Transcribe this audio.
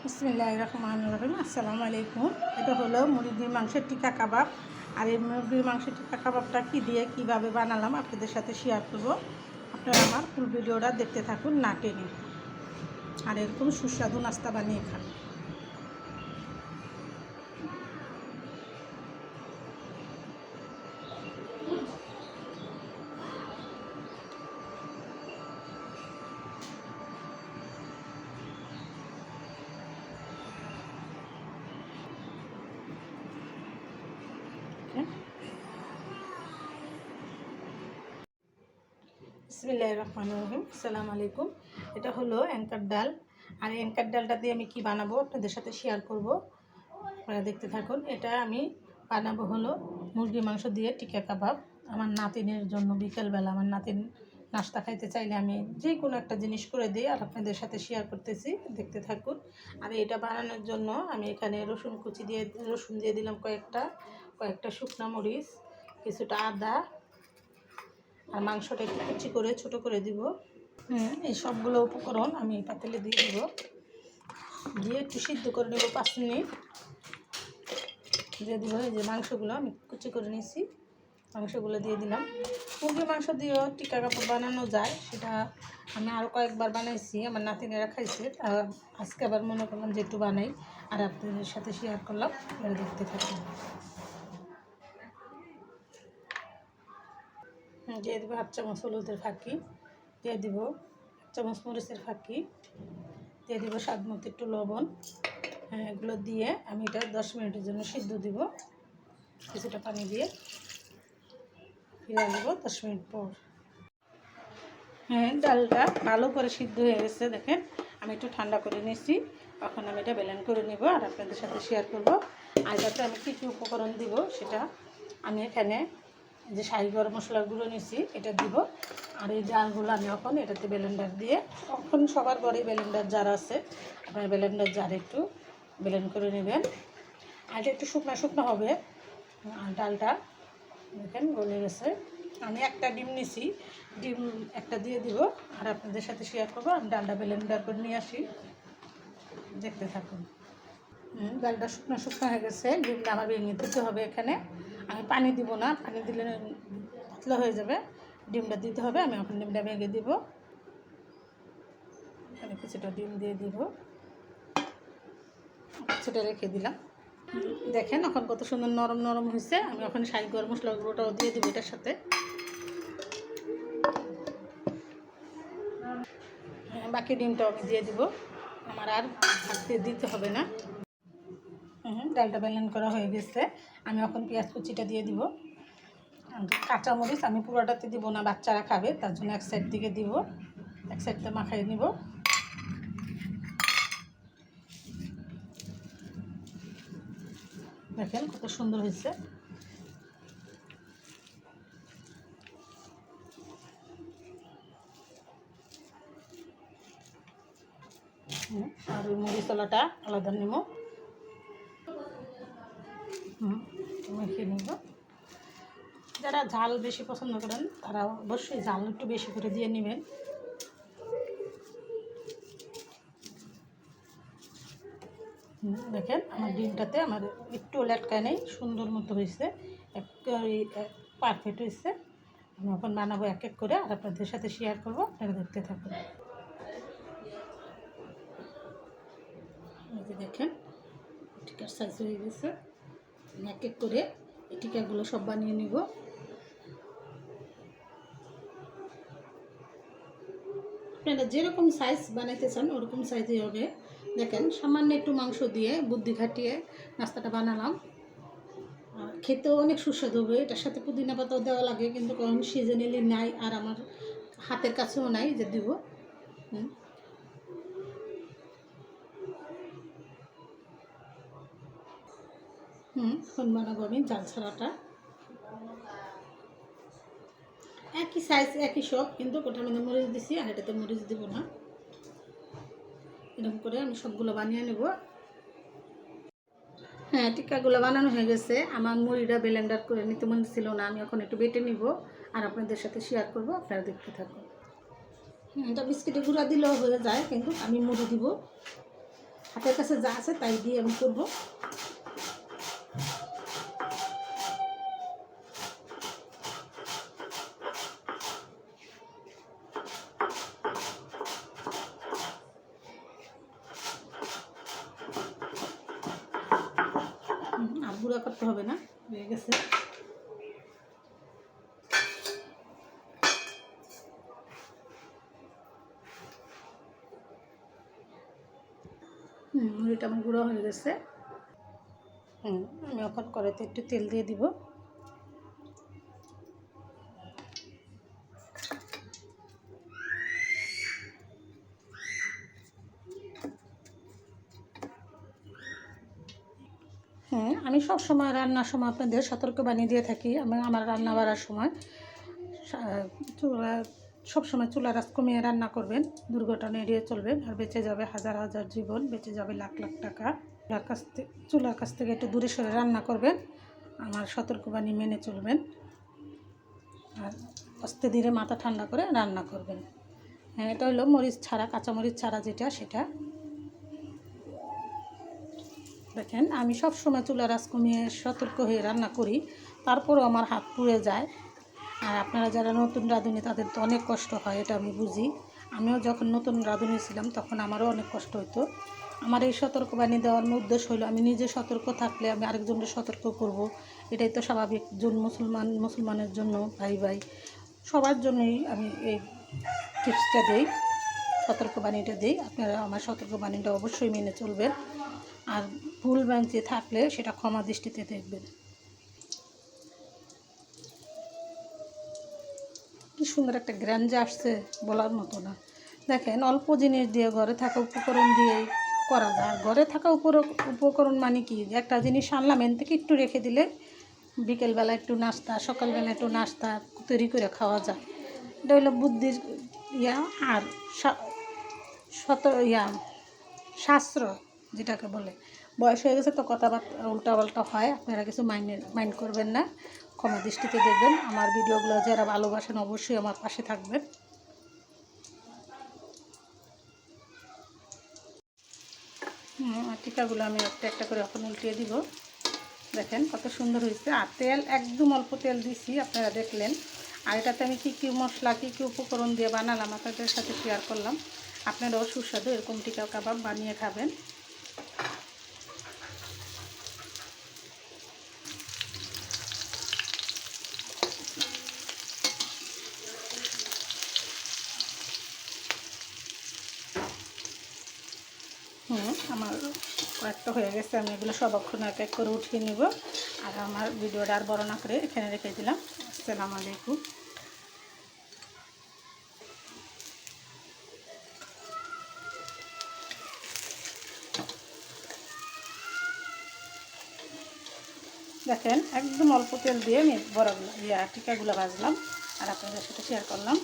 বিসমিল্লাহির রহমানির রহিম। আসসালামু আলাইকুম। এটা হলো মুরগির মাংসের টিক্কা কাবাব। আর এই মুরগির মাংসের টিক্কা কাবাবটা কী দিয়ে কীভাবে বানালাম আপনাদের সাথে শেয়ার করব। আপনারা আমার ফুল ভিডিওটা দেখতে থাকুন না টেনে, আর এরকম সুস্বাদু নাস্তা বানিয়ে খান। বিসমিল্লাহির রহমানির রহিম। আসসালামু আলাইকুম। এটা হলো অ্যাঙ্কার ডাল। আর এই অ্যাঙ্কার ডালটা দিয়ে আমি কি বানাবো আপনাদের সাথে শেয়ার করব, আপনারা দেখতে থাকুন। এটা আমি বানাবো হলো মুরগি মাংস দিয়ে টিক্কা কাবাব। আমার নাতিনের জন্য বিকেলবেলা আমার নাতিন নাস্তা খাইতে চাইলে আমি যে কোনো একটা জিনিস করে দিই, আর আপনাদের সাথে শেয়ার করতেছি, দেখতে থাকুন। আর এটা বানানোর জন্য আমি এখানে রসুন দিয়ে দিলাম কয়েকটা শুকনো মরিচ, কিছুটা আদা, আর মাংসটা একটু কুচি করে ছোটো করে দিব। এই সবগুলো উপকরণ আমি পাতিলে দিয়ে দিব, দিয়ে একটু সিদ্ধ করে নেব 5 মিনিট। দিয়ে দিব এই যে মাংসগুলো আমি কুচি করে নিয়েছি, মাংসগুলো দিয়ে দিলাম। মুরগির মাংস দিয়েও টিক্কা কাবাব বানানো যায়, সেটা আমি আরও কয়েকবার বানাইছি, আমার নাতিনেরা খাইছে। আজকে আবার মনে করলাম যে একটু বানাই, আর আপনাদের সাথে শেয়ার করলাম, এবার দেখতে থাকুন। দিয়ে দেবো 1 চামচ হলুদের ফাঁকি, দিয়ে দিব 1 চামচ মরিচের ফাঁকি, দিয়ে দিব স্বাদ মতো একটু লবণ। এগুলো দিয়ে আমি এটা 10 মিনিটের জন্য সিদ্ধ দিব। কিছুটা পানি দিয়ে ফিরে দেব 10 মিনিট পর। ডালটা ভালো করে সিদ্ধ হয়ে গেছে, দেখেন। আমি একটু ঠান্ডা করে নিয়েছি, এখন আমি এটা ব্লেন্ড করে নিব আর আপনাদের সাথে শেয়ার করব। আর এটাতে আমি কী কী উপকরণ দিব সেটা আমি এখানে যে শাহি গরম মশলার গুঁড়ো নিয়েছি এটা দিব। আর এই ডালগুলো আমি এখন এটাতে ব্লেন্ডার দিয়ে, এখন সবার ঘরে ব্লেন্ডার জার আছে, আপনার ব্লেন্ডার জারে একটু ব্লেন্ড করে নেবেন। আর এটা একটু শুকনো শুকনো হবে। আর ডালটা দেখেন গলে গেছে। আমি একটা ডিম নিছি, ডিম একটা দিয়ে দিব আর আপনাদের সাথে শেয়ার করবো। আমি ডালটা ব্লেন্ডার করে নিয়ে আসি, দেখতে থাকুন। ডালটা শুকনো শুকনো হয়ে গেছে, ডিমটা আমার ভেঙে দিতে হবে। এখানে আমি পানি দিব না, পানি দিলে পাতলা হয়ে যাবে, ডিমটা দিতে হবে। আমি এখন ডিমটা ভেঙে দিব, এখানে কিছুটা ডিম দিয়ে দিব, কিছুটা রেখে দিলাম। দেখেন এখন কত সুন্দর নরম নরম হয়েছে। আমি এখন শাহি গরম মশলা গুঁড়োটাও দিয়ে দিব এটার সাথে। বাকি ডিমটাও আমি দিয়ে দিব, আমার আর ভাজতে দিতে হবে না। ডালটা ব্লেন্ড করা হয়ে গেছে। আমি এখন পেঁয়াজ কুচিটা দিয়ে দিব। কাঁচামরিচ আমি পুরোটাতে দিব না, বাচ্চারা খাবে, তার জন্য এক সাইড দিকে দিব, এক সাইডটা মাখাই নিব। দেখেন কত সুন্দর হয়েছে। আর ওই মরিচলাটা আলাদা নেব, মেখে নিব। যারা ঝাল বেশি পছন্দ করেন তারা অবশ্যই ঝাল একটু বেশি করে দিয়ে নেবেন। দেখেন আমার ডিমটাতে আমার একটু লেটকায় নেই, সুন্দর মতো হয়েছে, পারফেক্ট হয়েছে। আমি এখন বানাবো এক এক করে আর আপনাদের সাথে শেয়ার করবো, আপনারা দেখতে থাকুন। দেখেন টিকার সাইজ হয়ে গেছে, এক এক করে এই টিকাগুলো সব বানিয়ে নিব। আপনারা যেরকম সাইজ বানাইতে চান ওরকম সাইজই হবে। দেখেন সামান্য একটু মাংস দিয়ে বুদ্ধি খাটিয়ে নাস্তাটা বানালাম, আর খেতেও অনেক সুস্বাদু হবে। এটার সাথে পুদিনা পাতাও দেওয়া লাগে, কিন্তু কোন সিজনালি নাই, আর আমার হাতের কাছেও নাই যে দিব। এখন বানাবো আমি জাল ছাড়াটা। একই সাইজ একই সব, কিন্তু ওটার মধ্যে মরিচ দিছি আর এটাতে মরিচ দিব না। এরকম করে আমি সবগুলো বানিয়ে নেব। টিক্কাগুলো বানানো হয়ে গেছে। আমার মুড়িটা ব্লেন্ডার করে নিতে মনে ছিল না, আমি এখন একটু বেটে নিব আর আপনাদের সাথে শেয়ার করব, আপনারা দেখতে থাকুন। এটা বিস্কিটের গুঁড়া দিলেও হয়ে যায়, কিন্তু আমি মুড়ি দিব। হাতের কাছে যা আছে তাই দিয়ে আমি করবো। আর গুঁড়া করতে হবে না, হয়ে গেছে। মুড়িটা আমার গুঁড়ো হয়ে গেছে। আমি এখন কড়াইতে একটু তেল দিয়ে দিব। আমি সব সময় রান্নার সময় আপনাদের সতর্ক বানিয়ে দিয়ে থাকি। আমি আমার রান্না বাড়ার সময় সবসময় চুলার আঁচ কমিয়ে রান্না করবেন, দুর্ঘটনা এড়িয়ে চলবেন, আর বেঁচে যাবে হাজার হাজার জীবন, বেঁচে যাবে লাখ লাখ টাকা। চুলার কাছ থেকে একটু দূরে সরে রান্না করবেন, আমার সতর্কবাণী মেনে চলবেন, আর আস্তে ধীরে মাথা ঠান্ডা করে রান্না করবেন। এটা হলো মরিচ ছাড়া, কাঁচামরিচ ছাড়া যেটা, সেটা দেখেন। আমি সব সময় চুলার আঁচ কমিয়ে সতর্ক হয়ে রান্না করি, তারপরও আমার হাত পুড়ে যায়। আর আপনারা যারা নতুন রাঁধুনি তাদের তো অনেক কষ্ট হয়, এটা আমি বুঝি। আমিও যখন নতুন রাঁধুনি ছিলাম তখন আমারও অনেক কষ্ট হতো। আমার এই সতর্কবাণী দেওয়ার উদ্দেশ্য হলো আমি নিজে সতর্ক থাকলে আমি আরেকজনকে সতর্ক করব। এটাই তো স্বাভাবিক। মুসলমানের জন্য, ভাই ভাই সবার জন্যই আমি এই টিপসটা দিই, সতর্কবাণীটা দিই। আপনারা আমার সতর্কবাণীটা অবশ্যই মেনে চলবেন, আর ভুল ভ্রান্তি থাকলে সেটা ক্ষমা দৃষ্টিতে দেখবেন। কি সুন্দর একটা গ্রাঞ্জে আসছে, বলার মতো না। দেখেন, অল্প জিনিস দিয়ে, ঘরে থাকা উপকরণ দিয়েই করা যায়। ঘরে থাকা উপকরণ মানে কি, একটা জিনিস আনলাম এন থেকে একটু রেখে দিলে বিকেলবেলা একটু নাস্তা, সকালবেলা একটু নাস্তা তৈরি করে খাওয়া যায়। এটা হলো বুদ্ধির আর শাস্ত্র যেটাকে বলে। বয়স হয়ে গেছে তো কথাবার্তা উল্টাপাল্টা হয়, আপনারা কিছু মাইন্ড করবেন না, ক্ষমা দৃষ্টিতে দেখবেন। আমার ভিডিওগুলো যারা ভালোবাসেন অবশ্যই আমার পাশে থাকবেন। টিকাগুলো আমি একটা একটা করে এখন উল্টিয়ে দিব। দেখেন কত সুন্দর হয়েছে। আর তেল একদম অল্প তেল দিছি, আপনারা দেখলেন। আর এটাতে আমি কী মশলা, কী উপকরণ দিয়ে বানালাম আপনাদের সাথে শেয়ার করলাম। আপনারাও সুস্বাদু এরকম টিকা কাবাব বানিয়ে খাবেন। আমার কয়েকটা হয়ে গেছে, আমি এগুলো সবক্ষণ এক এক করে উঠিয়ে নিব। আর আমার ভিডিওটা আর বড় না করে এখানে রেখে দিলাম। আসসালামু আলাইকুম। দেখেন, একদম অল্প তেল দিয়ে আমি বড়গুলো টিকাগুলো ভাজলাম আর আপনাদের সাথে শেয়ার করলাম।